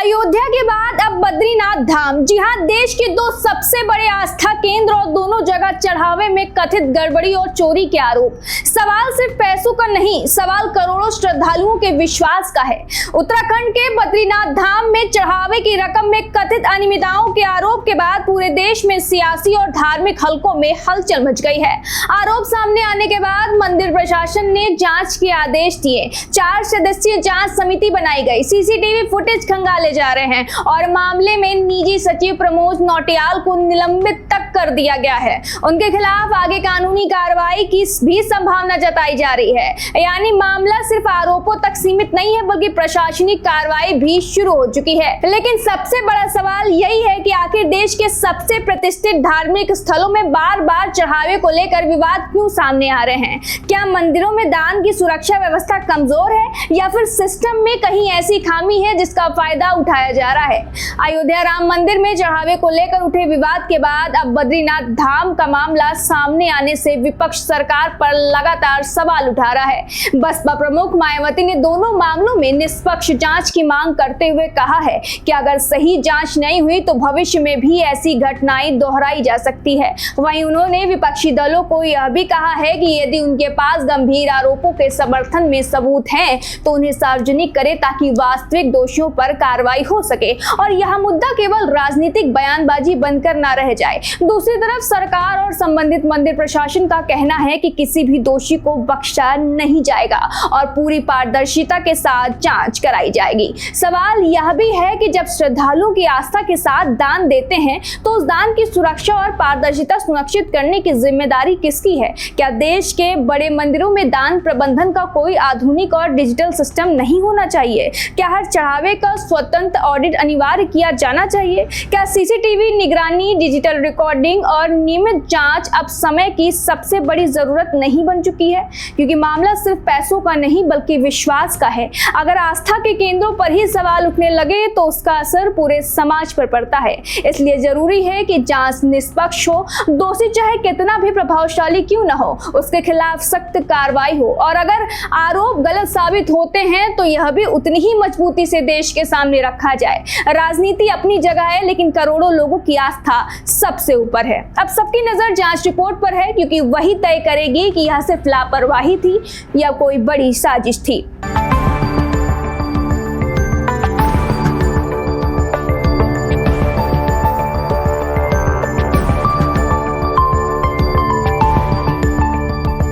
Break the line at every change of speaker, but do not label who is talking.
अयोध्या के बाद अब बद्रीनाथ धाम। जी हां, देश के दो सबसे बड़े आस्था केंद्र और दोनों जगह चढ़ावे में कथित गड़बड़ी और चोरी के आरोप। सवाल सिर्फ पैसों का नहीं, सवाल करोड़ों श्रद्धालुओं के विश्वास का है। उत्तराखंड के बद्रीनाथ धाम में चढ़ावे की रकम में कथित अनियमितताओं के आरोप के बाद पूरे देश में सियासी और धार्मिक हलकों में हलचल मच गई है। आरोप सामने आने के बाद मंदिर प्रशासन ने जांच के आदेश दिए। 4 सदस्यीय जांच समिति बनाई गई। सीसीटीवी फुटेज खंगाले जा रहे हैं और मामले में निजी सचिव प्रमोद नौटियाल को निलंबित तक कर दिया गया है। उनके खिलाफ आगे कानूनी कार्रवाई की भी संभावना जताई जा रही है। यानी मामला सिर्फ आरोपों तक सीमित नहीं है, बल्कि प्रशासनिक कार्रवाई भी शुरू हो चुकी है। लेकिन सबसे बड़ा सवाल यही है कि आखिर देश के सबसे प्रतिष्ठित धार्मिक स्थलों में बार बार चढ़ावे को लेकर विवाद क्यों सामने आ रहे हैं? क्या मंदिरों में दान की सुरक्षा व्यवस्था कमजोर है या फिर सिस्टम में कहीं ऐसी खामी है जिसका फायदा उठाया जा रहा है? अयोध्या राम मंदिर में चढ़ावे को लेकर उठे विवाद के बाद अब बद्रीनाथ धाम का मामला सामने आने से विपक्ष सरकार पर लगातार सवाल उठा रहा है। बसपा प्रमुख मायावती ने दोनों मामलों में निष्पक्ष जांच की मांग करते हुए कहा है कि अगर सही जांच नहीं हुई तो भविष्य में भी ऐसी घटनाएं दोहराई जा सकती है। वहीं उन्होंने विपक्षी दलों को यह भी कहा है कि यदि उनके पास गंभीर आरोपों के समर्थन में सबूत हैं तो उन्हें सार्वजनिक करे ताकि वास्तविक दोषियों पर कार्रवाई हो सके और यह मुद्दा केवल राजनीतिक बयानबाजी बनकर ना रह जाए। दूसरी तरफ सरकार और संबंधित मंदिर प्रशासन का कहना है कि किसी भी दोषी को बख्शा नहीं जाएगा और पूरी पारदर्शिता के साथ जांच कराई जाएगी। सवाल यह भी है कि जब श्रद्धालुओं की आस्था के साथ दान देते हैं तो उस दान की सुरक्षा और पारदर्शिता सुनिश्चित करने की जिम्मेदारी किसकी है? क्या देश के बड़े मंदिरों में दान प्रबंधन का कोई आधुनिक और डिजिटल सिस्टम नहीं होना चाहिए? क्या हर चढ़ावे का स्वतंत्र ऑडिट अनिवार्य किया जाना चाहिए? क्या सीसीटीवी निगरानी, डिजिटल रिकॉर्डिंग और नियमित जांच अब समय की सबसे बड़ी जरूरत नहीं बन चुकी है? क्योंकि मामला सिर्फ पैसों का नहीं बल्कि विश्वास का है। अगर आस्था के केंद्रों पर ही सवाल उठने लगे तो उसका असर पूरे समाज पर पड़ता है। इसलिए जरूरी है कि जांच निष्पक्ष हो, दोषी चाहे कितना भी प्रभावशाली क्यों न हो उसके खिलाफ सख्त कार्रवाई हो और अगर आरोप गलत साबित होते हैं तो यह भी उतनी ही मजबूती से देश के सामने रखा जाए। राजनीति अपनी जगह है लेकिन करोड़ों लोगों की आस्था सबसे ऊपर है। अब सबकी नजर जांच रिपोर्ट पर है क्योंकि वही तय करेगी कि यह सिर्फ लापरवाही थी या कोई बड़ी साजिश थी।